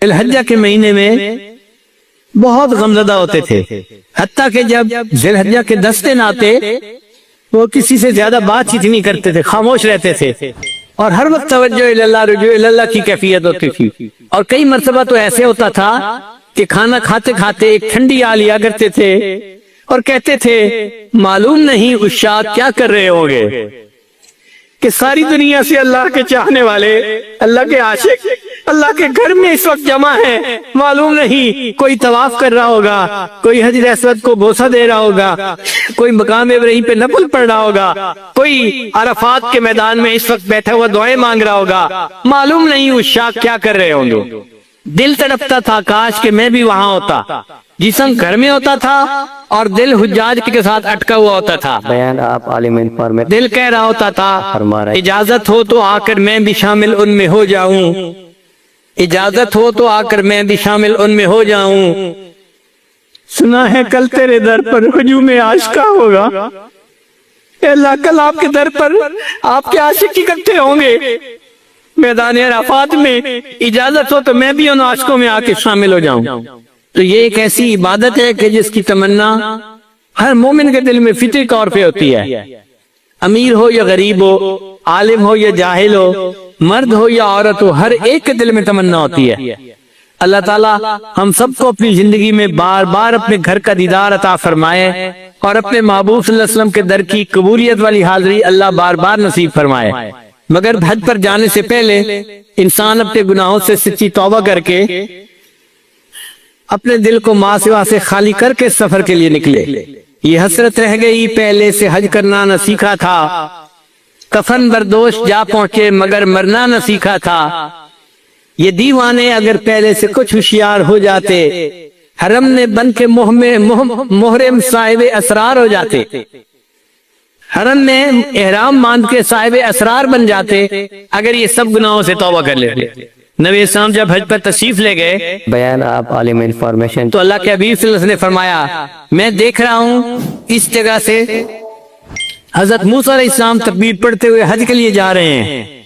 ذی الحجہ کے مہینے میں بہت غمزدہ ہوتے تھے، حتیٰ کہ جب ذی الحجہ کے 10 دن آتے وہ کسی سے زیادہ بات چیت نہیں کرتے تھے، خاموش رہتے تھے، اور ہر وقت توجہ اللہ رجوع اللہ کی کیفیت ہوتی تھی۔ اور کئی مرتبہ تو ایسے ہوتا تھا کہ کھانا کھاتے کھاتے ایک ٹھنڈی آ لیا کرتے تھے اور کہتے تھے معلوم نہیں عشاق کیا کر رہے ہوں گے کہ ساری دنیا سے اللہ کے چاہنے والے، اللہ کے عاشق اللہ کے گھر میں اس وقت جمع ہیں، معلوم نہیں کوئی طواف کر رہا ہوگا، کوئی حجر اسود کو بوسہ دے رہا ہوگا، کوئی مقام ابراہیم پہ نفل پڑھ رہا ہوگا، کوئی عرفات کے میدان میں اس وقت بیٹھا ہوا دعائیں مانگ رہا ہوگا، معلوم نہیں عشاق کیا کر رہے ہوں گے۔ دل تڑپتا تھا کاش کہ میں بھی وہاں ہوتا، جسم گھر میں ہوتا تھا اور دل حجاج کے ساتھ اٹکا ہوا ہوتا تھا۔ بیان آپ عالم انفارمیشن دل کہہ رہا ہوتا تھا اجازت ہو تو آ کر میں بھی شامل ان میں ہو جاؤں، اجازت ہو تو آ کر میں بھی شامل ان میں ہو جاؤں۔ سنا ہے کل تیرے در پر ہجوم عاشقاں ہوگا، اے اللہ کل آپ کے در پر آپ کے عاشق اکٹھے ہوں گے میدان عرفات میں، اجازت ہو تو میں بھی ان عاشقوں میں آ کے شامل ہو جاؤں۔ تو یہ ایک ایسی عبادت ہے کہ جس کی تمنا ہر مومن کے دل میں فطری طور پہ ہوتی ہے، امیر ہو یا غریب ہو، عالم ہو یا جاہل ہو، مرد ہو یا عورت ہو، ہر ایک کے دل میں تمنا ہوتی ہے۔ اللہ تعالیٰ ہم سب کو اپنی زندگی میں بار بار اپنے گھر کا دیدار عطا فرمائے اور اپنے محبوب صلی اللہ علیہ وسلم کے در کی قبولیت والی حاضری اللہ بار بار نصیب فرمائے۔ مگر حج پر جانے سے پہلے انسان اپنے گناہوں سے سچی توبہ کر کے اپنے دل کو ماں سوا سے خالی کر کے سفر کے لیے نکلے۔ یہ حسرت رہ گئی پہلے سے حج کرنا نہ سیکھا تھا، کفن بردوش جا پہنچے مگر مرنا نہ سیکھا تھا۔ یہ دیوانے اگر پہلے سے کچھ ہوشیار ہو جاتے، حرم میں بن کے محرم صاحب اسرار ہو جاتے، حرم میں احرام باندھ کے صاحب اسرار بن جاتے اگر یہ سب گناہوں سے توبہ کر لیتے۔ نبی اسلام جب حج پر تشریف لے گئے بیان آپ عالم انفارمیشن تو اللہ کے حبیب صلی اللہ علیہ وسلم نے فرمایا میں دیکھ رہا ہوں اس جگہ سے حضرت موسیٰ علیہ السلام تکبیر پڑھتے ہوئے حج کے لیے جا رہے ہیں،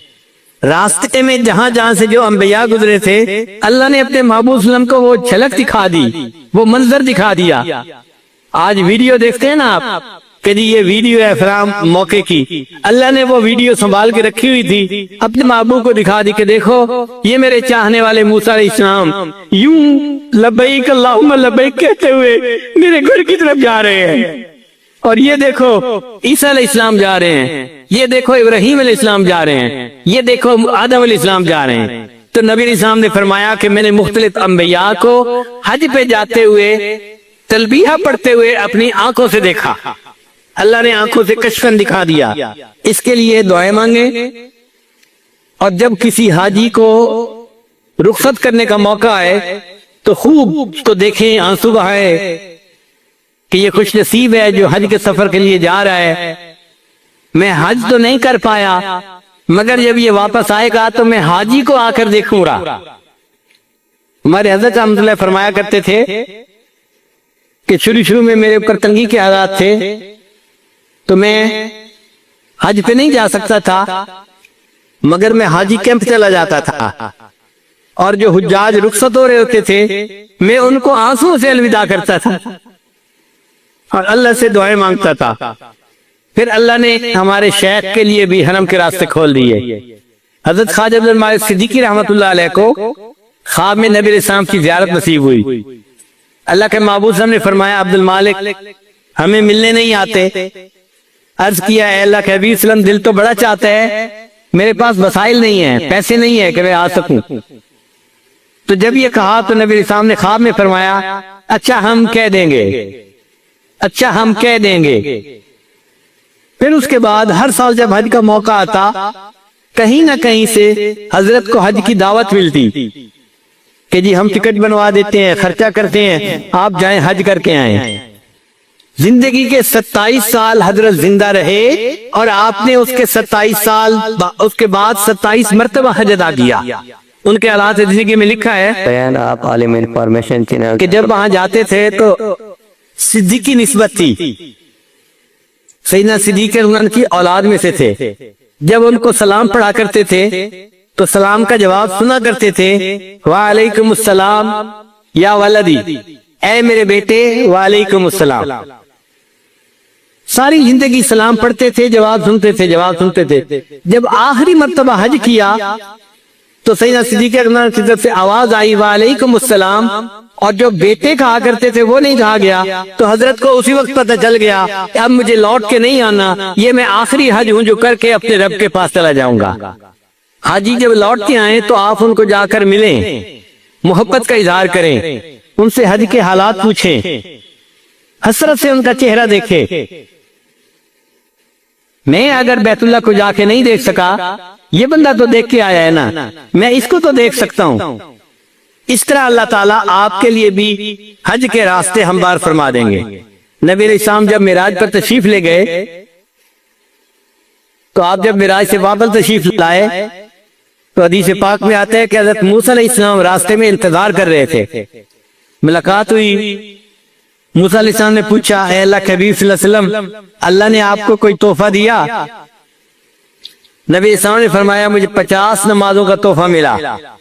راستے میں جہاں جہاں سے جو انبیاء گزرے تھے اللہ نے اپنے محبوب صلی اللہ علیہ وسلم کو وہ جھلک دکھا دی، وہ منظر دکھا دیا۔ آج ویڈیو دیکھتے ہیں نا آپ کہ جی یہ ویڈیو ہے فلاں موقع کی، اللہ نے وہ ویڈیو سنبھال کے رکھی ہوئی تھی، اپنے محبوب کو دکھا دی کہ دیکھو یہ میرے چاہنے والے موسیٰ علیہ السلام یوں لبیک اللہم لبیک کہتے ہوئے میرے گھر کی طرف جا رہے ہیں، اور یہ دیکھو عیسیٰ علیہ السلام جا رہے ہیں، یہ دیکھو ابراہیم علیہ السلام جا رہے ہیں، یہ دیکھو آدم علیہ السلام جا رہے ہیں۔ تو نبی علیہ السلام نے فرمایا کہ میں نے مختلف انبیاء کو حج پہ جاتے ہوئے تلبیہ پڑھتے ہوئے اپنی آنکھوں سے دیکھا، اللہ نے آنکھوں سے کشفن دکھا دیا۔ اس کے لیے دعائیں مانگیں، اور جب کسی حاجی کو رخصت کرنے کا موقع آئے تو خوب اس کو دیکھیں، آنسو بہائے کہ یہ خوش نصیب ہے جو حج کے سفر کے لیے جا رہا ہے، میں حج تو نہیں کر پایا مگر جب یہ واپس آئے گا تو میں حاجی کو آ کر دیکھوں گا۔ ہمارے حضرت رحمۃ اللہ فرمایا کرتے تھے کہ شروع میں میرے اوپر تنگی کے حالات تھے تو میں حج پہ نہیں جا سکتا تھا مگر میں حاجی کیمپ چلا جاتا تھا، اور جو حجاج رخصت ہو رہے ہوتے تھے میں ان کو آنسوں سے الوداع کرتا تھا اور اللہ سے دعائیں مانگتا تھا۔ پھر اللہ نے ہمارے شیخ کے لیے بھی حرم کے راستے کھول دیے۔ حضرت خواجہ عبد المالک صدیقی رحمۃ اللہ علیہ کو خواب میں نبی علیہ السلام کی زیارت نصیب ہوئی۔ اللہ کے محبوب صلی اللہ علیہ وسلم نے فرمایا عبد المالک ہمیں ملنے نہیں آتے؟ عرض کیا اے اللہ کے حبیب صلی اللہ علیہ وسلم دل تو بڑا چاہتا ہے، میرے پاس وسائل نہیں ہیں، پیسے نہیں ہیں کہ میں آ سکوں۔ تو جب یہ کہا تو نبی علیہ السلام نے خواب میں فرمایا اچھا ہم کہہ دیں گے، اچھا ہم کہہ دیں گے۔ پھر اس کے بعد ہر سال جب حج کا موقع آتا کہیں نہ کہیں سے حضرت کو حج کی دعوت ملتی کہ جی ہم ٹکٹ بنوا دیتے ہیں، خرچہ کرتے ہیں، آپ جائیں حج کر کے آئیں۔ زندگی کے 27 سال حضرت زندہ رہے اور آپ نے اس کے 27 سال اس کے بعد 27 مرتبہ حج ادا کیا۔ ان کے حالات زندگی میں لکھا ہے بیان آپ عالم انفارمیشن چینل کہ جب وہاں جاتے تھے تو صدیقی نسبت تھی، سیدنا صدیق ان کی اولاد میں سے تھے، جب ان کو سلام پڑھا کرتے تھے تو سلام کا جواب سنا کرتے تھے، وعلیکم السلام یا ولدی، اے میرے بیٹے وعلیکم السلام۔ ساری زندگی سلام پڑھتے تھے، جواب سنتے تھے، جواب سنتے تھے۔ جب آخری مرتبہ حج کیا تو سیدنا صدیق اکبر کی طرف سے آواز آئی وعلیکم السلام، اور جو بیٹے کہا کرتے تھے وہ نہیں کہا گیا، تو حضرت کو اسی وقت پتہ چل گیا کہ اب مجھے لوٹ کے نہیں آنا، یہ میں آخری حج ہوں جو کر کے اپنے رب کے پاس چلا جاؤں گا۔ حاجی جب لوٹ کے آئیں تو آپ ان کو جا کر ملیں، محبت کا اظہار کریں، ان سے حج کے حالات پوچھیں، حسرت سے ان کا چہرہ دیکھیں۔ میں اگر بیت اللہ کو جا کے نہیں دیکھ سکا، یہ بندہ تو دیکھ کے آیا ہے نا، میں اس کو تو دیکھ سکتا ہوں۔ اس طرح اللہ تعالیٰ آپ کے لیے بھی حج کے راستے ہموار فرما دیں گے۔ نبی علیہ السلام جب معراج پر تشریف لے گئے تو آپ جب معراج سے واپس تشریف لائے تو حدیث پاک میں آتا ہے کہ حضرت موسیٰ علیہ السلام راستے میں انتظار کر رہے تھے۔ ملاقات ہوئی، موسیٰ علیہ السلام نے پوچھا، اے اللہ کے حبیب صلی اللہ علیہ وسلم، اللہ نے آپ کو کوئی تحفہ دیا؟ نبی علیہ السلام نے فرمایا مجھے 50 نمازوں کا تحفہ ملا۔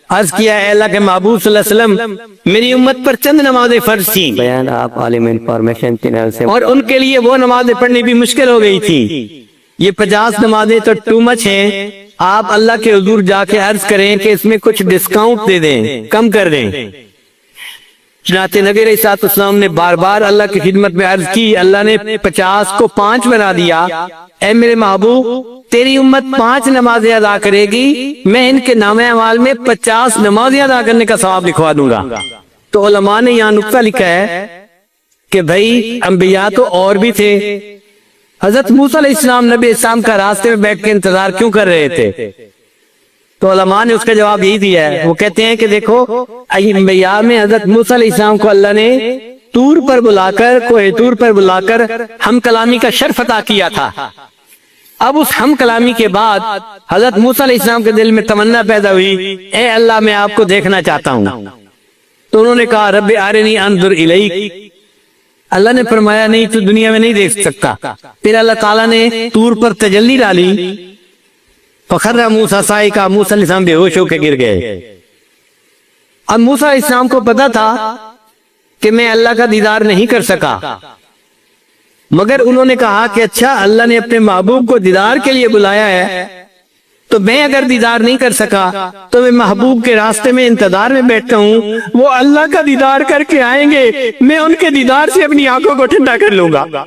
عرض کیا، اے اللہ کے محبوب صلی اللہ علیہ وسلم، میری امت پر چند نمازیں فرض تھیں بیان آپ عالم انفارمیشن چینل سے، اور ان کے لیے وہ نمازیں پڑھنی بھی مشکل ہو گئی تھی۔ یہ 50 نمازیں تو ٹو مچ ہیں، آپ اللہ کے حضور جا کے عرض کریں کہ اس میں کچھ ڈسکاؤنٹ دے دیں، کم کر دیں۔ چنانچہ نبی علیہ السلام نے بار بار اللہ کی خدمت میں عرض کی، اللہ نے 50 کو 5 بنا دیا۔ اے میرے محبوب، تیری امت 5 نمازیں ادا کرے گی، میں ان کے نامہ اعمال میں 50 نمازیں ادا کرنے کا ثواب لکھوا دوں گا۔ تو علماء نے یہاں نقطہ لکھا ہے کہ بھائی انبیاء تو اور بھی تھے، حضرت موسیٰ علیہ السلام نبی علیہ السلام کا راستے میں بیٹھ کے انتظار کیوں کر رہے تھے؟ تو علماء نے اس کا جواب یہی دیا ہے، وہ کہتے ہیں کہ دیکھو انبیاء میں حضرت موسیٰ علیہ السلام کو اللہ نے طور پر بلا کر، کوہ طور پر بلا کر ہم کلامی کا شرف عطا کیا تھا۔ اب اس ہم کلامی کے بعد حضرت موسیٰ علیہ السلام کے دل میں تمنا پیدا ہوئی، اے اللہ میں آپ کو دیکھنا چاہتا ہوں۔ تو انہوں نے کہا رب ارنی انظر الیک، اللہ نے فرمایا نہیں تو دنیا میں نہیں دیکھ سکتا۔ پھر اللہ تعالیٰ نے طور پر تجلی ڈالی، فخر موسیٰ صاعقہ، موسیٰ علیہ السلام بے ہوش ہو کے گر گئے۔ اب موسیٰ علیہ السلام کو پتا تھا کہ میں اللہ کا دیدار نہیں کر سکا، مگر انہوں نے کہا کہ اچھا اللہ نے اپنے محبوب کو دیدار کے لیے بلایا ہے، تو میں اگر دیدار نہیں کر سکا تو میں محبوب کے راستے میں انتظار میں بیٹھتا ہوں، وہ اللہ کا دیدار کر کے آئیں گے، میں ان کے دیدار سے اپنی آنکھوں کو ٹھنڈا کر لوں گا۔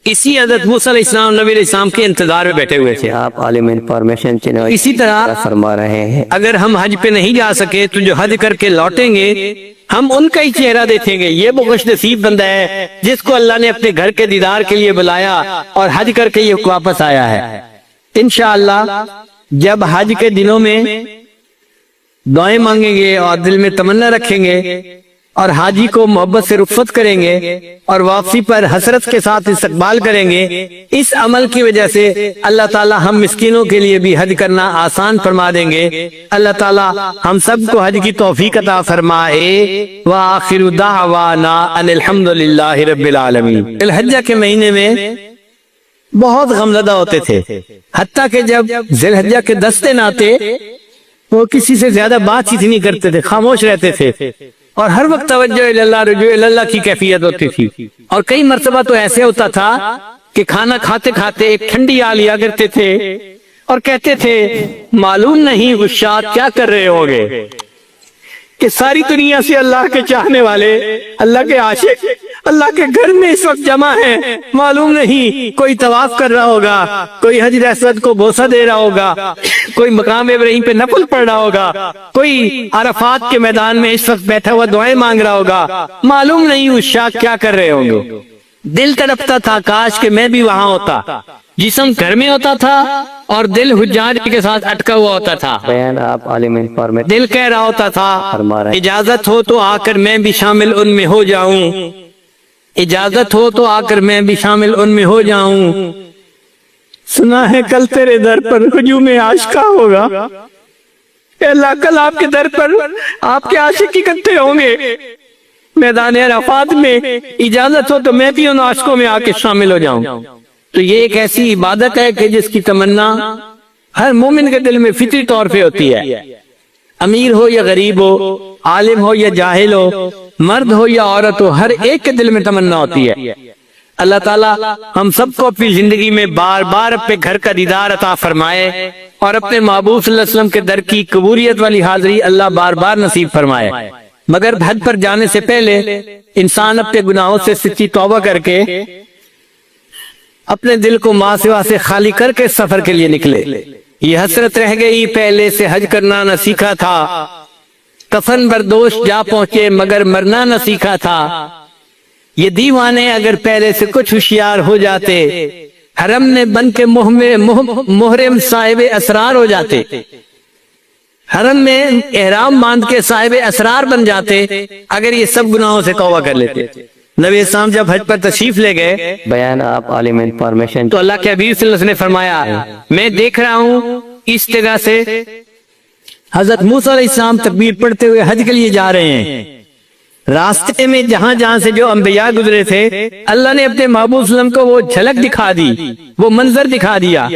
اسی حضرت موسیٰ علیہ السلام نبی علیہ السلام کے انتظار میں بیٹھے ہوئے تھے۔ آپ عالم انفارمیشن چینل اسی طرح فرما رہے ہیں، اگر ہم حج پہ نہیں جا سکے تو جو حج کر کے لوٹیں گے ہم ان کا ہی چہرہ دیکھیں گے، یہ وہ خوش نصیب بندہ ہے جس کو اللہ نے اپنے گھر کے دیدار کے لیے بلایا اور حج کر کے یہ واپس آیا ہے۔ انشاءاللہ جب حج کے دنوں میں دعائیں مانگیں گے اور دل میں تمنا رکھیں گے اور حاجی کو محبت سے رخصت کریں گے اور واپسی پر حسرت کے ساتھ استقبال کریں گے، اس عمل کی وجہ سے اللہ تعالی ہم مسکینوں کے لیے بھی حج کرنا آسان فرما دیں گے۔ اللہ تعالی ہم سب کو حج کی توفیق عطا فرمائے۔ وآخر دعوانا ان الحمدللہ رب العالمین۔ الحجہ کے مہینے میں بہت غمزدہ ہوتے تھے، حتیٰ کہ جب ذی الحجہ کے 10 دن آتے وہ کسی سے زیادہ بات چیت نہیں کرتے تھے، خاموش رہتے تھے اور ہر وقت توجہ اللہ رجوع اللہ کی کیفیت ہوتی تھی۔ اور کئی مرتبہ تو ایسے ہوتا تھا کہ کھانا کھاتے کھاتے ایک ٹھنڈی آ لیا کرتے تھے اور کہتے تھے معلوم نہیں گشاد کیا کر رہے ہوگے، کہ ساری دنیا سے اللہ کے چاہنے والے، اللہ کے عاشق اللہ کے گھر میں اس وقت جمع ہیں، معلوم نہیں کوئی طواف کر رہا ہوگا، کوئی حجر اسود کو بوسہ دے رہا ہوگا، کوئی مقام ابراہیم پہ نفل پڑھ رہا ہوگا، کوئی عرفات کے میدان میں اس وقت بیٹھا ہوا دعائیں مانگ رہا ہوگا، معلوم نہیں اس شاک کیا کر رہے ہوں گے۔ دل تڑپتا تھا کاش کہ میں بھی وہاں ہوتا، جسم گھر میں ہوتا تھا اور دل حجاج کے ساتھ اٹکا ہوا ہوتا تھا۔ بیان آپ عالم انفارمیشن دل کہہ رہا ہوتا تھا اجازت ہو تو آ کر میں بھی شامل ان میں ہو جاؤں، اجازت ہو تو آ کر میں بھی شامل ان میں ہو جاؤں، سنا ہے کل تیرے در پر ہجوم عاشقہ ہوگا، اے اللہ کل آپ کے در پر آپ کے عاشق اکٹھے ہوں گے میدان عرفات میں، اجازت ہو تو میں بھی ان عاشقوں میں آ کے شامل ہو جاؤں۔ تو یہ ایک ایسی عبادت ہے کہ جس کی تمنا ہر مومن کے دل میں فطری طور پہ ہوتی ہے، امیر ہو یا غریب ہو، عالم ہو یا جاہل ہو، مرد ہو یا عورت ہو، ہر ایک کے دل میں تمنا ہوتی ہے۔ اللہ تعالیٰ ہم سب کو اپنی زندگی میں بار بار اپنے گھر کا دیدار عطا فرمائے اور اپنے محبوب صلی اللہ علیہ وسلم کے در کی قبولیت والی حاضری اللہ بار بار نصیب فرمائے۔ مگر حج پر جانے سے پہلے انسان اپنے گناہوں سے سچی توبہ کر کے اپنے دل کو ماں سوا سے خالی کر کے سفر کے لیے نکلے۔ یہ حسرت رہ گئی پہلے سے حج کرنا نہ سیکھا تھا، کفن بردوش جا پہنچے مگر مرنا نہ سیکھا تھا۔ یہ دیوانے اگر پہلے سے کچھ ہوشیار ہو جاتے، حرم نے بن کے محرم صاحب اسرار ہو جاتے، حرم میں احرام باندھ کے صاحب اسرار بن جاتے اگر یہ سب گناہوں سے توبہ کر لیتے۔ نبی اسلام جب حج پر تشریف لے گئے بیان آپ عالم انفارمیشن تو اللہ کے حبیب صلی اللہ علیہ وسلم نے فرمایا، میں دیکھ رہا ہوں اس جگہ سے حضرت موسیٰ علیہ السلام تکبیر پڑھتے ہوئے حج کے لیے جا رہے ہیں۔ راستے میں جہاں جہاں سے جو انبیاء گزرے تھے اللہ نے اپنے محبوب صلی اللہ علیہ وسلم کو وہ جھلک دکھا دی، وہ منظر دکھا دیا۔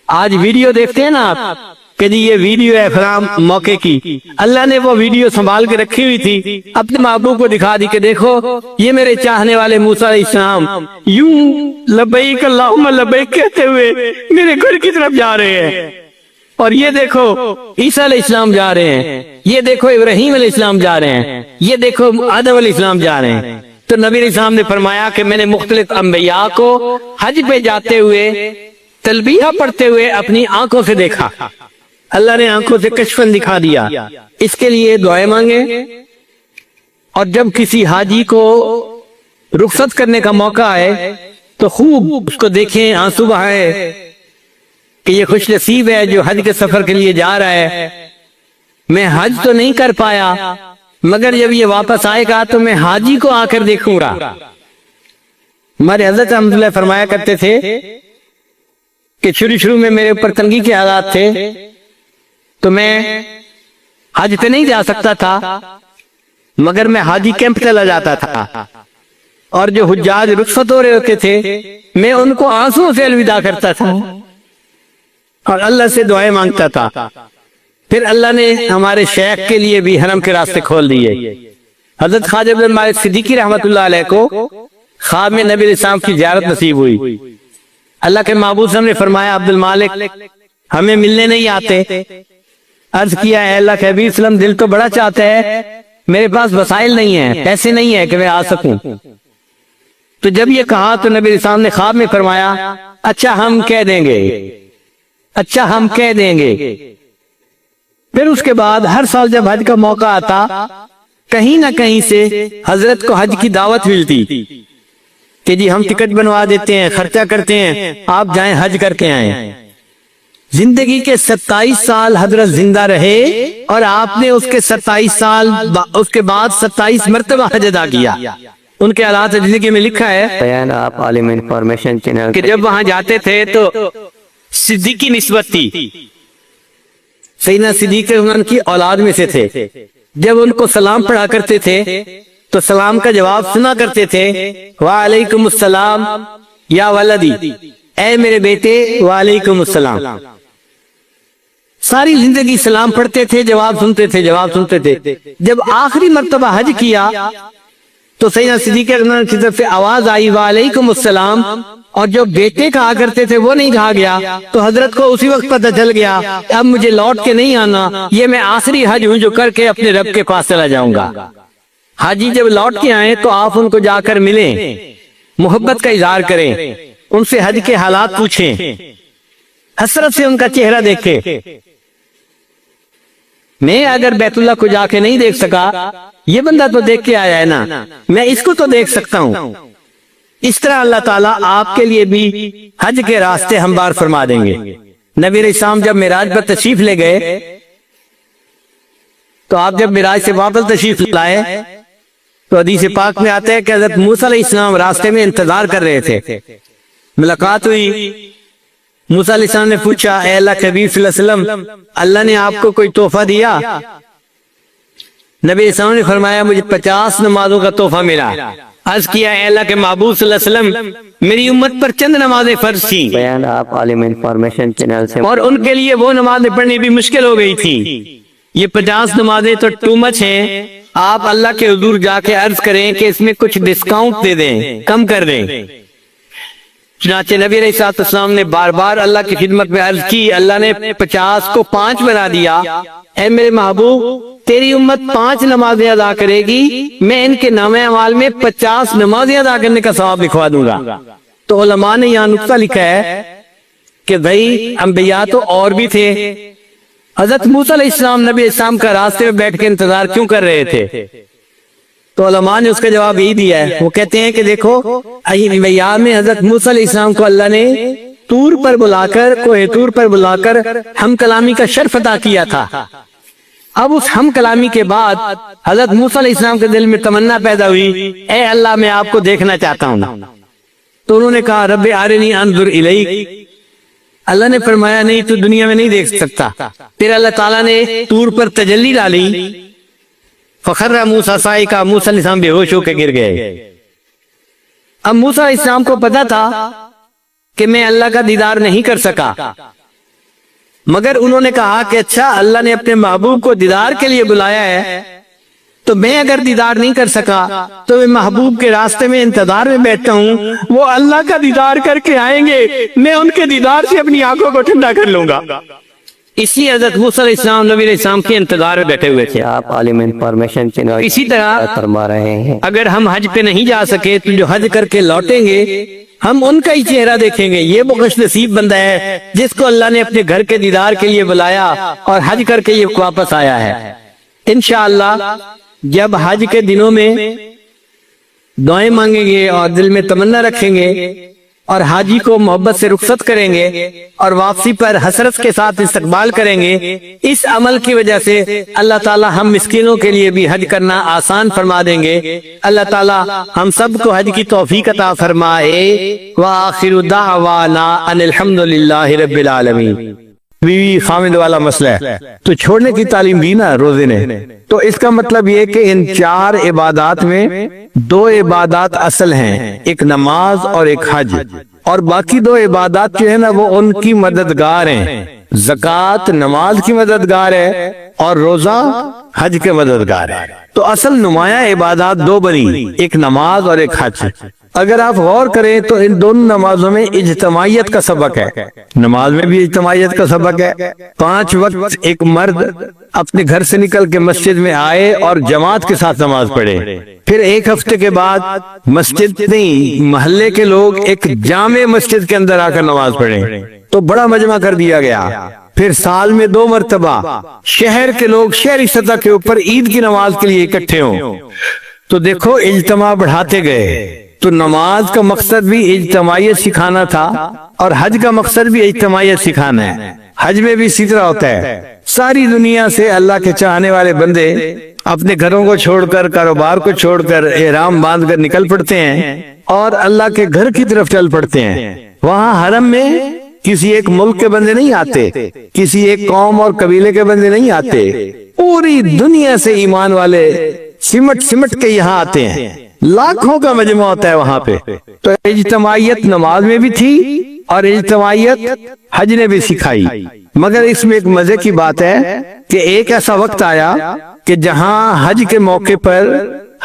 آج ویڈیو دیکھتے ہیں نا آپ کہ جی یہ ویڈیو ہے فلاں موقع کی، اللہ نے وہ ویڈیو سنبھال کے رکھی ہوئی تھی، اپنے محبوب کو دکھا دی کہ دیکھو یہ میرے چاہنے والے موسیٰ علیہ السلام یوں لبیک اللہم لبیک کہتے ہوئے میرے گھر کی طرف جا رہے ہیں، اور یہ دیکھو عیسیٰ علیہ السلام جا رہے ہیں، یہ دیکھو ابراہیم علیہ السلام جا رہے ہیں، یہ دیکھو آدم علیہ السلام جا رہے ہیں۔ تو نبی علیہ السلام نے فرمایا کہ میں نے مختلف انبیاء کو حج پہ جاتے ہوئے تلبیہ پڑھتے ہوئے اپنی آنکھوں سے دیکھا، اللہ نے آنکھوں سے کشفن دکھا دیا۔ اس کے لیے دعائیں مانگے، اور جب کسی حاجی کو رخصت کرنے کا موقع آئے تو خوب اس کو دیکھیں، آنسو بہائے کہ یہ خوش نصیب ہے جو حج کے سفر کے لیے جا رہا ہے۔ میں حج تو نہیں کر پایا مگر جب یہ واپس آئے گا تو میں حاجی کو آ کر دیکھوں گا۔ ہمارے حضرت رحمۃ اللہ فرمایا کرتے تھے کہ شروع میں میرے اوپر تنگی کے حالات تھے تو میں حج پہ نہیں جا سکتا تھا مگر میں حاجی کیمپ چلا جاتا تھا، اور جو حجاج رخصت ہو رہے ہوتے تھے میں ان کو آنسوں سے الوداع کرتا تھا اور اللہ سے دعائیں مانگتا تھا۔ پھر اللہ نے ہمارے شیخ کے لیے بھی حرم کے راستے کھول دیے۔ حضرت خواجہ بن مالک صدیقی رحمۃ اللہ علیہ کو خواب میں نبی علیہ السلام کی زیارت نصیب ہوئی۔ اللہ کے محبوب صلی اللہ علیہ وسلم نے فرمایا، عبد المالک ہمیں ملنے نہیں آتے؟ عرض کیا، اے اللہ کے حبیب صلی اللہ علیہ وسلم دل تو بڑا چاہتا ہے، میرے پاس وسائل نہیں ہیں، پیسے نہیں ہیں کہ میں آ سکوں۔ تو جب یہ کہا تو نبی علیہ السلام نے خواب میں فرمایا، اچھا ہم کہہ دیں گے، اچھا ہم کہہ دیں گے۔ پھر اس کے بعد ہر سال جب حج کا موقع آتا کہیں نہ کہیں سے حضرت کو حج کی دعوت ملتی کہ جی ہم ٹکٹ بنوا دیتے ہیں، خرچہ کرتے ہیں، آپ جائیں حج کر کے آئیں۔ زندگی کے 27 سال حضرت زندہ رہے اور آپ نے اس کے 27 سال اس کے بعد 27 مرتبہ حج ادا کیا۔ ان کے حالات زندگی میں لکھا ہے بیان آپ عالم انفارمیشن چینل کہ جب وہاں جاتے تھے تو صدیقی نسبت تھی، سیدنا صدیق ان کی اولاد میں سے تھے۔ جب ان کو سلام پڑھا کرتے تھے تو سلام کا جواب سنا کرتے تھے، وعلیکم السلام یا ولدی، اے میرے بیٹے وعلیکم السلام۔ ساری زندگی سلام پڑھتے تھے، جواب سنتے تھے، جواب سنتے تھے۔ جب آخری مرتبہ حج کیا تو سیدنا صدیق اکبر کی طرف سے آواز آئی وعلیکم السلام، اور جو بیٹے کہا کرتے تھے وہ نہیں کہا گیا، تو حضرت کو اسی وقت پتہ چل گیا اب مجھے لوٹ کے نہیں آنا، یہ میں آخری حج ہوں جو کر کے اپنے رب کے پاس چلا جاؤں گا۔ حاجی جب لوٹ کے آئیں تو آپ ان کو جا کر ملیں، محبت کا اظہار کریں، ان سے حج کے حالات پوچھیں، حسرت سے ان کا چہرہ دیکھیں۔ میں اگر بیت اللہ کو جا کے نہیں دیکھ سکا، یہ بندہ تو دیکھ کے آیا ہے نا، میں اس کو تو دیکھ سکتا ہوں۔ اس طرح اللہ تعالیٰ آپ کے لیے بھی حج کے راستے ہموار فرما دیں گے۔ نبی علیہ السلام جب معراج پر تشریف لے گئے تو آپ جب معراج سے واپس تشریف لائے تو حدیث پاک میں آتا ہے کہ حضرت موسیٰ علیہ السلام راستے میں انتظار کر رہے تھے۔ ملاقات ہوئی، موسیٰ علیہ السلام نے پوچھا، اے اللہ کے حبیب صلی اللہ علیہ وسلم اللہ نے آپ کو کوئی تحفہ دیا؟ نبی علیہ السلام نے فرمایا، مجھے 50 نمازوں کا تحفہ ملا۔ عرض کیا اے اللہ کے محبوب صلی اللہ علیہ وسلم میری امت پر چند نمازیں فرض تھیں بیان آپ عالم انفارمیشن چینل سے اور ان کے لیے وہ نمازیں پڑھنی بھی مشکل ہو گئی تھی. یہ 50 نمازیں تو ٹو مچ ہیں. آپ اللہ کے حضور جا کے عرض کریں کہ اس میں کچھ ڈسکاؤنٹ دے دیں, کم کر دیں. چنانچہ نبی علیہ الصلوۃ والسلام نے بار بار اللہ کی خدمت میں عرض کی. اللہ نے 50 کو 5 بنا دیا. اے میرے محبوب تیری امت 5 نمازیں ادا کرے گی, میں ان کے نامہ اعمال میں 50 نمازیں ادا کرنے کا ثواب لکھوا دوں گا. تو علماء نے یہاں نقطہ لکھا ہے کہ بھائی انبیاء تو اور بھی تھے. حضرت موسیٰ علیہ السلام نبی علیہ السلام کا راستے میں بیٹھ کے انتظار کیوں کر رہے تھے؟ تو علماء نے اس کا جواب یہی دیا ہے. وہ کہتے ہیں کہ دیکھو انبیاء میں حضرت موسیٰ علیہ السلام کو اللہ نے طور پر بلا کر, کوہ طور پر بلا کر ہم کلامی کا شرف عطا کیا تھا. اب اس ہم کلامی کے بعد حضرت موسیٰ علیہ السلام کے دل میں تمنا پیدا ہوئی, اے اللہ میں آپ کو دیکھنا چاہتا ہوں. تو انہوں نے کہا رب ارنی انظر الیک. اللہ نے فرمایا نہیں تو دنیا میں نہیں دیکھ سکتا. پھر اللہ تعالیٰ نے طور پر تجلی ڈالی. فخر موسیٰ صاعقہ, موسیٰ علیہ السلام بے ہوش ہو کے گر گئے. اب موسیٰ علیہ السلام کو پتا تھا کہ میں اللہ کا دیدار نہیں کر سکا, مگر انہوں نے کہا کہ اچھا اللہ نے اپنے محبوب کو دیدار کے لیے بلایا ہے, تو میں اگر دیدار نہیں کر سکا تو میں محبوب کے راستے میں انتظار میں بیٹھتا ہوں. وہ اللہ کا دیدار کر کے آئیں گے, میں ان کے دیدار سے اپنی آنکھوں کو ٹھنڈا کر لوں گا. اسی حضرت موسیٰ علیہ السلام نبی علیہ السلام کے انتظار میں بیٹھے ہوئے تھے. آپ عالم انفارمیشن چینل اسی طرح فرما رہے ہیں اگر ہم حج پہ نہیں جا سکے تو جو حج کر کے لوٹیں گے ہم ان کا ہی چہرہ دیکھیں گے. یہ وہ خوش نصیب بندہ ہے جس کو اللہ نے اپنے گھر کے دیدار کے لیے بلایا اور حج کر کے یہ واپس آیا ہے. انشاءاللہ جب حج کے دنوں میں دعائیں مانگیں گے اور دل میں تمنا رکھیں گے اور حاجی کو محبت سے رخصت کریں گے اور واپسی پر حسرت کے ساتھ استقبال کریں گے, اس عمل کی وجہ سے اللہ تعالی ہم مسکینوں کے لیے بھی حج کرنا آسان فرما دیں گے. اللہ تعالی ہم سب کو حج کی توفیق عطا فرمائے. وآخر دعوانا ان الحمدللہ رب العالمین. بیوی خامد والا مسئلہ ہے تو چھوڑنے کی تعلیم دی نا روزے نے. تو اس کا مطلب یہ کہ ان 4 عبادات میں 2 عبادات اصل ہیں, ایک نماز اور ایک حج, اور باقی 2 عبادات جو ہے نا وہ ان کی مددگار ہیں. زکوٰۃ نماز کی مددگار ہے اور روزہ حج کے مددگار ہے. تو اصل نمایاں عبادات 2 بنی, ایک نماز اور ایک حج. اگر آپ غور کریں تو ان دونوں نمازوں میں اجتماعیت کا سبق ہے. نماز میں بھی اجتماعیت کا سبق ہے. 5 وقت ایک مرد اپنے گھر سے نکل کے مسجد میں آئے اور جماعت کے ساتھ نماز پڑھے. پھر 1 ہفتے کے بعد مسجد نہیں محلے کے لوگ ایک جامع مسجد کے اندر آ کر نماز پڑھیں تو بڑا مجمع کر دیا گیا. پھر سال میں 2 مرتبہ شہر کے لوگ شہری سطح کے اوپر عید کی نماز کے لیے اکٹھے ہوں. تو دیکھو اجتماع بڑھاتے گئے. تو نماز کا مقصد بھی اجتماعیت سکھانا تھا اور حج کا مقصد بھی اجتماعیت سکھانا ہے. حج میں بھی اسی طرح ہوتا ہے. ساری دنیا سے اللہ کے چاہنے والے بندے اپنے گھروں کو چھوڑ کر, کاروبار کو چھوڑ کر, احرام باندھ کر نکل پڑتے ہیں اور اللہ کے گھر کی طرف چل پڑتے ہیں. وہاں حرم میں کسی ایک ملک کے بندے نہیں آتے, کسی ایک قوم اور قبیلے کے بندے نہیں آتے, پوری دنیا سے ایمان والے سمٹ کے یہاں آتے ہیں. لاکھوں کا مجمع ہوتا ہے وہاں پہ. تو اجتماعیت نماز میں بھی تھی اور اجتماعیت حج نے بھی سکھائی. مگر اس میں ایک مزے کی بات ہے کہ ایک ایسا وقت آیا کہ جہاں حج کے موقع پر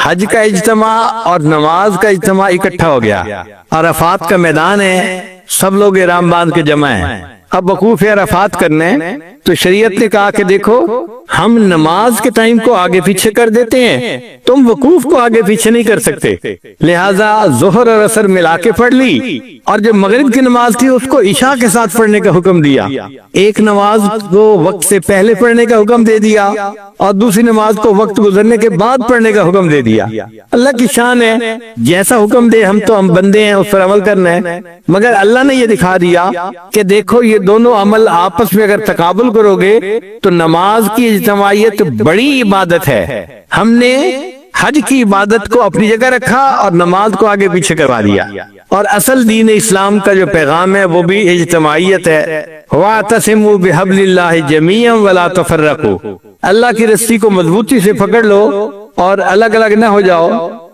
حج کا اجتماع اور نماز کا اجتماع اکٹھا ہو گیا. عرفات کا میدان ہے, سب لوگ احرام باندھ کے جمع ہیں. اب وقوف عرفات کرنے تو شریعت نے کہا کہ دیکھو ہم نماز کے ٹائم کو آگے پیچھے کر دیتے ہیں, تم وقوف کو آگے پیچھے نہیں کر سکتے. لہٰذا ظہر اور عصر ملا کے پڑھ لی اور جب مغرب کی نماز تھی اس کو عشاء کے ساتھ پڑھنے کا حکم دیا. ایک نماز کو وقت سے پہلے پڑھنے کا حکم دے دیا اور دوسری نماز کو وقت گزرنے کے بعد پڑھنے کا حکم دے دیا. اللہ کی شان ہے, جیسا حکم دے ہم بندے ہیں, اس پر عمل کرنا ہے. مگر اللہ نے یہ دکھا دیا کہ دیکھو یہ دونوں عمل آپس میں اگر تقابل کرو گے تو نماز کی اجتماعیت بڑی عبادت ہے. ہم نے حج کی عبادت کو اپنی جگہ رکھا اور نماز کو آگے پیچھے کروا دیا. اور اصل دین اسلام کا جو پیغام ہے وہ بھی اجتماعیت ہے. وَاعْتَصِمُوا بِحَبْلِ اللَّهِ جَمِيعًا وَلَا تَفَرَّقُوا. اللہ کی رسی کو مضبوطی سے پکڑ لو اور الگ الگ نہ ہو جاؤ.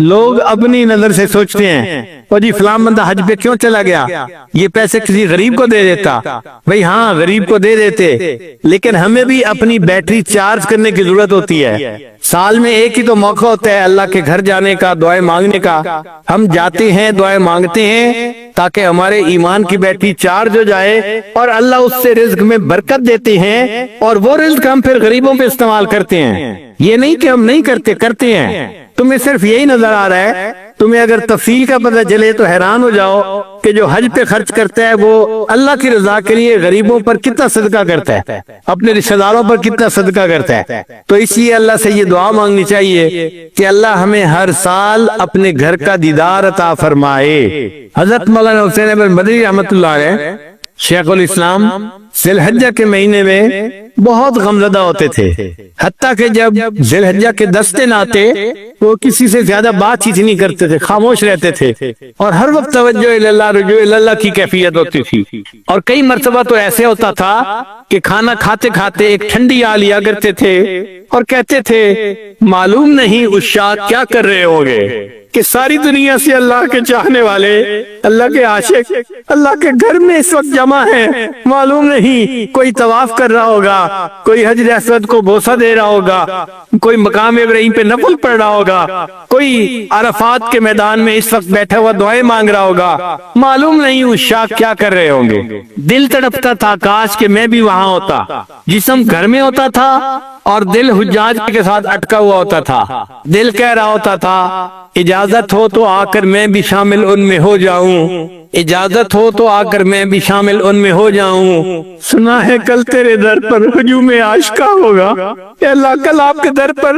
لوگ اپنی نظر سے سوچتے ہیں اور جی فلاں بندہ حج پہ کیوں چلا گیا، یہ پیسے کسی غریب کو دے دیتا۔ بھئی ہاں غریب کو دے دیتے، لیکن ہمیں بھی اپنی بیٹری چارج کرنے کی ضرورت ہوتی ہے۔ سال میں ایک ہی تو موقع ہوتا ہے اللہ کے گھر جانے کا، دعائیں مانگنے کا۔ ہم جاتے ہیں، دعائیں مانگتے ہیں تاکہ ہمارے ایمان کی بیٹری چارج ہو جائے، اور اللہ اس سے رزق میں برکت دیتے ہیں، اور وہ رزق ہم پھر غریبوں پہ استعمال کرتے ہیں۔ یہ نہیں کہ ہم نہیں کرتے، کرتے ہیں۔ تمہیں صرف یہی نظر آ رہا ہے، تمہیں اگر تفصیل کا پتہ چلے تو حیران ہو جاؤ کہ جو حج پہ خرچ کرتا ہے وہ اللہ کی رضا کے لیے غریبوں پر کتنا صدقہ کرتا ہے، اپنے رشتہ داروں پر کتنا صدقہ کرتا ہے۔ تو اس لیے اللہ سے یہ دعا مانگنی چاہیے کہ اللہ ہمیں ہر سال اپنے گھر کا دیدار عطا فرمائے۔ حضرت مولانا حسین احمد مدنی رحمۃ اللہ علیہ شیخ الاسلام ذی الحجہ کے مہینے میں بہت غمزدہ ہوتے تھے، حتیٰ کہ جب ذی الحجہ کے 10 دن آتے وہ کسی سے زیادہ بات چیت نہیں کرتے تھے، خاموش رہتے تھے، اور ہر وقت توجہ اللہ رجوع اللہ کی کیفیت ہوتی تھی۔ اور کئی مرتبہ تو ایسے ہوتا تھا کہ کھانا کھاتے کھاتے ایک ٹھنڈی آ لیا کرتے تھے اور کہتے تھے معلوم نہیں عشاق کیا کر رہے ہوں گے، کہ ساری دنیا سے اللہ کے چاہنے والے، اللہ کے عاشق اللہ کے گھر میں اس وقت جمع ہیں، معلوم نہیں کوئی طواف کر رہا ہوگا، کوئی حجر اسود کو بوسہ دے رہا ہوگا، کوئی مقام ابراہیم پہ نفل پڑھ رہا ہوگا، کوئی عرفات کے میدان میں اس وقت بیٹھا ہوا دعائیں مانگ رہا ہوگا، معلوم نہیں عشاق کیا کر رہے ہوں گے۔ دل تڑپتا تھا کاش کہ میں بھی وہاں ہوتا، جسم گھر میں ہوتا تھا اور دل حجاج کے ساتھ اٹکا ہوا ہوتا تھا۔ دل کہہ رہا ہوتا تھا اجازت ہو تو آ کر میں بھی شامل ان میں ہو جاؤں، اجازت ہو تو آ کر میں بھی شامل ان میں ہو جاؤں، سنا ہے کل تیرے در پر ہجوم عاشقہ ہوگا۔ اے اللہ کل آپ کے در پر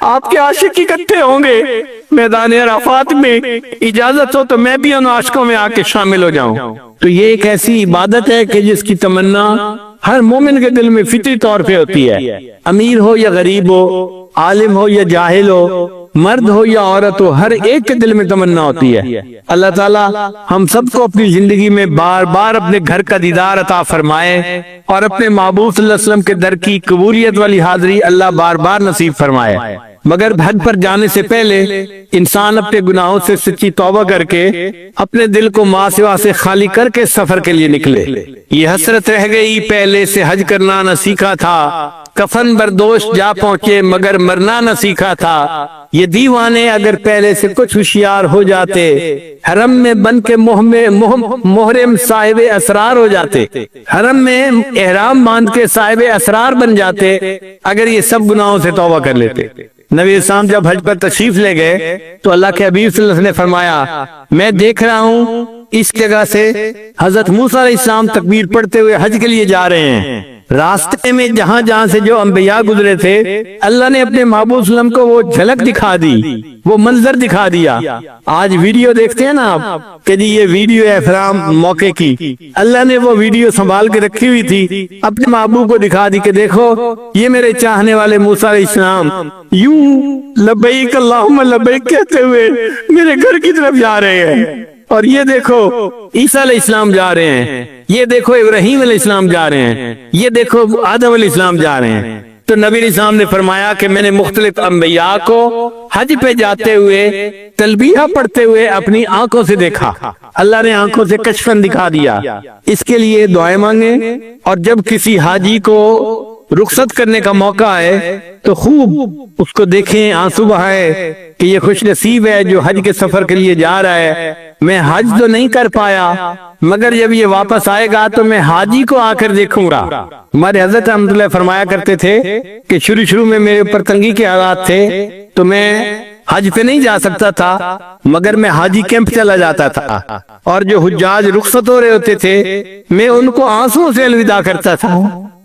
آپ کے عاشق اکٹھے ہوں گے میدان عرفات میں، اجازت ہو تو میں بھی ان عاشقوں میں آ کے شامل ہو جاؤں۔ تو یہ ایک ایسی عبادت ہے کہ جس کی تمنا ہر مومن کے دل میں فطری طور پہ ہوتی ہے، امیر ہو یا غریب ہو، عالم ہو یا جاہل ہو، مرد ہو یا عورت ہو، ہر ایک کے دل میں تمنا ہوتی ہے۔ اللہ تعالیٰ ہم سب کو اپنی زندگی میں بار بار اپنے گھر کا دیدار عطا فرمائے، اور اپنے محبوب صلی اللہ علیہ وسلم کے در کی قبولیت والی حاضری اللہ بار بار نصیب فرمائے۔ مگر حج پر جانے سے پہلے انسان اپنے گناہوں سے سچی توبہ کر کے اپنے دل کو ماں سوا سے خالی کر کے سفر کے لیے نکلے۔ یہ حسرت رہ گئی پہلے سے حج کرنا نہ سیکھا تھا، کفن بردوش جا پہنچے مگر مرنا نہ سیکھا تھا، یہ دیوانے اگر پہلے سے کچھ ہوشیار ہو جاتے، حرم میں بن کے محرم صاحب اسرار ہو جاتے، حرم میں احرام باندھ کے صاحب اسرار بن جاتے اگر یہ سب گناہوں سے توبہ کر لیتے۔ نبی اسلام جب حج پر تشریف لے گئے تو اللہ کے حبیب صلی اللہ علیہ وسلم نے فرمایا میں دیکھ رہا ہوں اس جگہ سے حضرت موسیٰ علیہ السلام تکبیر پڑھتے ہوئے حج کے لیے جا رہے ہیں۔ راستے میں جہاں جہاں سے جو انبیاء گزرے تھے اللہ نے اپنے محبوب صلی اللہ علیہ وسلم کو وہ جھلک دکھا دی، وہ منظر دکھا دیا۔ آج ویڈیو دیکھتے ہیں نا آپ کہ جی یہ ویڈیو ہے فرام موقع کی، اللہ نے وہ ویڈیو سنبھال کے رکھی ہوئی تھی، اپنے محبوب کو دکھا دی کہ دیکھو یہ میرے چاہنے والے موسیٰ علیہ السلام یوں لبیک اللہم لبیک کہتے ہوئے میرے گھر کی طرف جا رہے ہیں، اور یہ دیکھو عیسیٰ علیہ السلام جا رہے ہیں، یہ دیکھو ابراہیم علیہ السلام جا رہے ہیں، یہ دیکھو آدم علیہ السلام جا رہے ہیں۔ تو نبی علیہ السلام نے فرمایا کہ میں نے مختلف انبیاء کو حج پہ جاتے ہوئے تلبیہ پڑھتے ہوئے اپنی آنکھوں سے دیکھا، اللہ نے آنکھوں سے کشفن دکھا دیا۔ اس کے لیے دعائیں مانگیں، اور جب کسی حاجی کو رخصت کرنے کا موقع آئے تو خوب اس کو دیکھیں، آنسو بہائے کہ یہ خوش نصیب ہے جو حج کے سفر کے لیے جا رہا ہے۔ میں حج تو نہیں کر پایا مگر جب یہ واپس آئے گا تو میں حاجی کو آ کر دیکھوں گا۔ ہمارے حضرت رحمۃ اللہ فرمایا کرتے تھے کہ شروع میں میرے اوپر تنگی کے حالات تھے تو میں حج پہ نہیں جا سکتا تھا مگر میں حاجی کیمپ چلا جاتا تھا، اور جو حجاج رخصت ہو رہے ہوتے تھے میں ان کو آنسوں سے الوداع کرتا تھا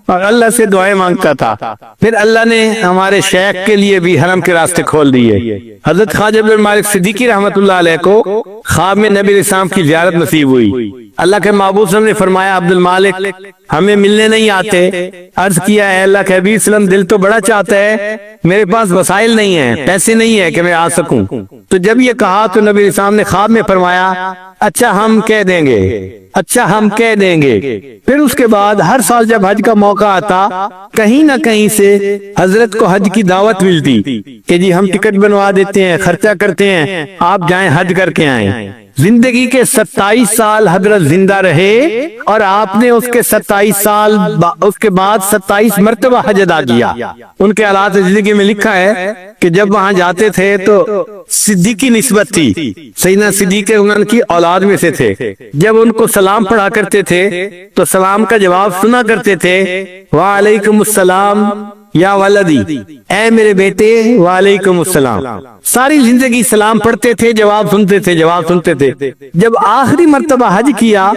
اور اللہ سے دعائیں مانگتا تھا۔ پھر اللہ نے ہمارے شیخ کے لیے بھی حرم کے راستے کھول دیے۔ حضرت خواجہ عبد المالک صدیقی رحمۃ اللہ علیہ کو خواب میں نبی علیہ السلام کی زیارت نصیب ہوئی۔ اللہ کے محبوب صلی اللہ علیہ وسلم نے فرمایا عبد المالک ہمیں ملنے نہیں آتے، عرض کیا اے اللہ کے حبیب صلی اللہ علیہ وسلم دل تو بڑا چاہتا ہے، میرے پاس وسائل نہیں ہیں، پیسے نہیں ہیں کہ میں آ سکوں۔ تو جب یہ کہا تو نبی علیہ السلام نے خواب میں فرمایا اچھا ہم کہہ دیں گے، اچھا ہم کہہ دیں گے۔ پھر اس کے بعد ہر سال جب حج کا موقع آتا، کہیں نہ کہیں سے حضرت کو حج کی دعوت ملتی کہ جی ہم ٹکٹ بنوا دیتے ہیں، خرچہ کرتے ہیں، آپ جائیں حج کر کے آئیں۔ زندگی کے 27 سال حضرت زندہ رہے اور آپ نے اس کے 27 سال اس کے بعد 27 مرتبہ حج ادا کیا۔ ان کے حالات زندگی میں لکھا ہے کہ جب وہاں جاتے تھے تو صدیقی نسبت تھی، سیدنا صدیق ان کی اولاد میں سے تھے۔ جب ان کو سلام پڑھا کرتے تھے تو سلام کا جواب سنا کرتے تھے، وعلیکم السلام یا ولدی، اے میرے بیٹے وعلیکم السلام۔ ساری زندگی سلام پڑھتے تھے، جواب سنتے تھے، جواب سنتے تھے۔ جب آخری مرتبہ حج کیا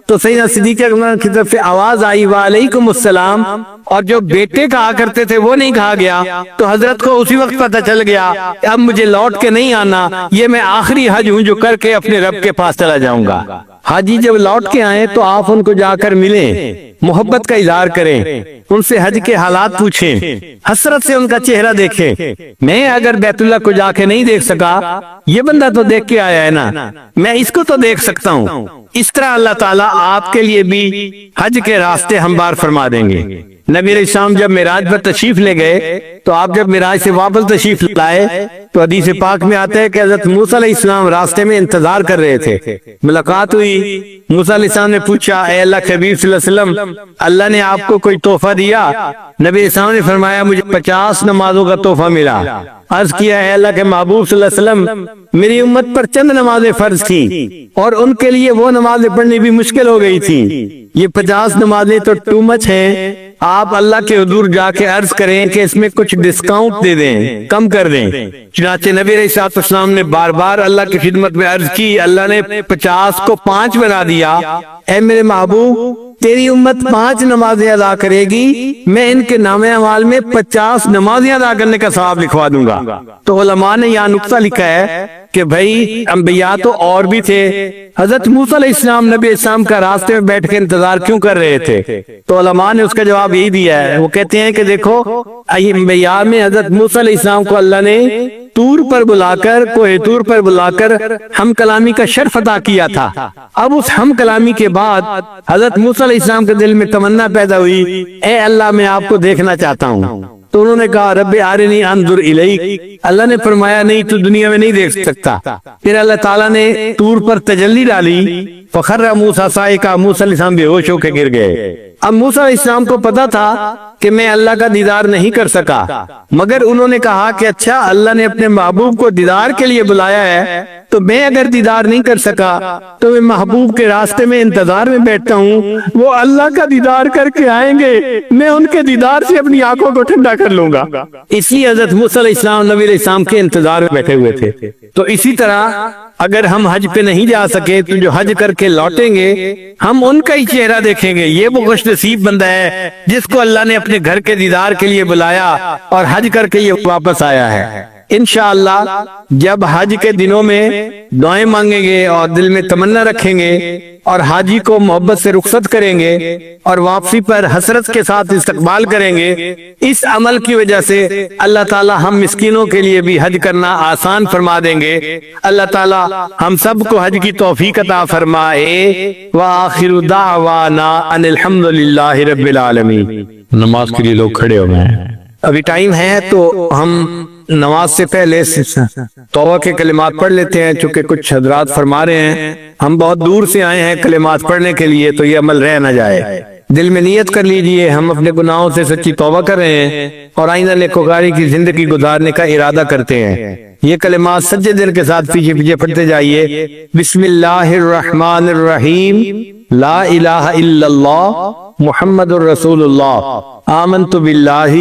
تو سیدنا صدیق اکبر کی طرف سے آواز آئی وعلیکم السلام، اور جو بیٹے کہا کرتے تھے وہ نہیں کہا گیا، تو حضرت کو اسی وقت پتہ چل گیا کہ اب مجھے لوٹ کے نہیں آنا، یہ میں آخری حج ہوں جو کر کے اپنے رب کے پاس چلا جاؤں گا۔ حاجی جب لوٹ کے آئیں تو آپ ان کو جا کر ملیں، محبت کا اظہار کریں، ان سے حج کے حالات پوچھیں، حسرت سے ان کا چہرہ دیکھیں۔ میں اگر بیت اللہ کو جا کے نہیں دیکھ سکا، یہ بندہ تو دیکھ کے آیا ہے نا، میں اس کو تو دیکھ سکتا ہوں۔ اس طرح اللہ تعالیٰ آپ کے لیے بھی حج کے راستے ہموار فرما دیں گے۔ نبی علیہ السلام جب معراج پر تشریف لے گئے تو آپ جب معراج سے واپس تشریف لائے تو حدیث پاک میں آتا ہے کہ حضرت موسیٰ علیہ السلام راستے میں انتظار کر رہے تھے۔ ملاقات ہوئی، موسیٰ علیہ السلام نے پوچھا اے اللہ کے حبیب صلی اللہ علیہ وسلم، اللہ نے آپ کو کوئی تحفہ دیا؟ نبی علیہ السلام نے فرمایا مجھے 50 نمازوں کا تحفہ ملا۔ عرض کیا اے اللہ کے محبوب صلی اللہ علیہ وسلم، میری امت پر چند نمازیں فرض تھیں اور ان کے لیے وہ نمازیں پڑھنی بھی مشکل ہو گئی تھی، یہ 50 نمازیں تو ٹو مچ ہیں، آپ اللہ کے حضور جا کے عرض کریں کہ اس میں کچھ ڈسکاؤنٹ دے دیں، کم کر دیں۔ چنانچہ نبی علیہ السلام نے بار بار اللہ کی خدمت میں عرض کی، اللہ نے 50 کو 5 بنا دیا۔ اے میرے محبوب، تیری امت 5 نمازیں ادا کرے گی، میں ان کے نام اعمال میں 50 نمازیں ادا کرنے کا ثواب لکھوا دوں گا۔ تو علماء نے یہاں نقطہ لکھا ہے کہ بھائی انبیاء تو اور بھی تھے، حضرت موسیٰ علیہ السلام نبی السلام کا راستے میں بیٹھ کے انتظار کیوں کر رہے تھے؟ تو علماء نے اس کا جواب یہی دیا ہے، وہ کہتے ہیں کہ دیکھو انبیاء میں حضرت موسیٰ علیہ السلام کو اللہ نے طور پر بلا کر، کوہ طور پر بلا کر ہم کلامی کا شرف عطا کیا تھا۔ اب اس ہم کلامی کے بعد حضرت موسیٰ علیہ السلام کے دل میں تمنا پیدا ہوئی، اے اللہ میں آپ کو دیکھنا چاہتا ہوں۔ تو انہوں نے کہا رب ارنی انظر الیک، اللہ نے فرمایا نہیں تو دنیا میں نہیں دیکھ سکتا۔ پھر اللہ تعالیٰ نے طور پر تجلی ڈالی، فخر موسیٰ صاعقہ، موسیٰ علیہ السلام بے ہوش ہو کے گر گئے۔ اب موسیٰ علیہ السلام کو پتا تھا کہ میں اللہ کا دیدار نہیں کر سکا، مگر انہوں نے کہا کہ اچھا اللہ نے اپنے محبوب کو دیدار کے لیے بلایا ہے تو میں اگر دیدار نہیں کر سکا تو میں محبوب کے راستے میں انتظار میں بیٹھتا ہوں، وہ اللہ کا دیدار کر کے آئیں گے، میں ان کے دیدار سے اپنی آنکھوں کو ٹھنڈا کر لوں گا۔ اس لیے حضرت موسیٰ علیہ السلام نبی علیہ السلام کے انتظار میں بیٹھے ہوئے تھے۔ تو اسی طرح اگر ہم حج پہ نہیں جا سکے تو جو حج کر کے لوٹیں گے ہم ان کا ہی چہرہ دیکھیں گے، یہ وہ خوش نصیب بندہ ہے جس کو اللہ نے اپنے گھر کے دیدار کے لیے بلایا اور حج کر کے یہ واپس آیا ہے۔ انشاءاللہ جب حج کے دنوں میں دعائیں مانگیں گے اور دل میں تمنا رکھیں گے اور حاجی کو محبت سے رخصت کریں گے اور واپسی پر حسرت کے ساتھ استقبال کریں گے، اس عمل کی وجہ سے اللہ تعالی ہم مسکینوں کے لیے بھی حج کرنا آسان فرما دیں گے۔ اللہ تعالی ہم سب کو حج کی توفیق عطا فرمائے۔ وآخر دعوانا ان الحمدللہ رب العالمین۔ نماز کے لیے لوگ کھڑے ہو گئے ہیں۔ ابھی ٹائم ہے تو ہم نماز سے پہلے توبہ کے کلمات پڑھ لیتے ہیں، چونکہ کچھ حضرات فرما رہے ہیں ہم بہت دور سے آئے ہیں کلمات پڑھنے کے لیے، تو یہ عمل رہ نہ جائے۔ دل میں نیت کر لیجئے ہم اپنے گناہوں سے سچی توبہ کر رہے ہیں اور آئندہ نیکوکاری کی زندگی گزارنے کا ارادہ کرتے ہیں۔ یہ کلمات سچے دل کے ساتھ پیچھے پیچھے پڑھتے جائیے۔ بسم اللہ الرحمن الرحیم، لا الہ الا اللہ محمد الرسول اللہ، آمنت باللہ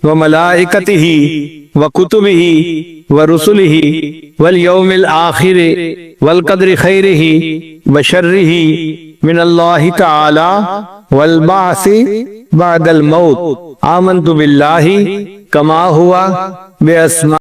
وملائکتہ وکتبہ ورسلہ والیوم الآخر والقدر خیرہ وشرہ من اللہ تعالی والبعث بعد الموت، آمنت باللہ کما ہوا باسماء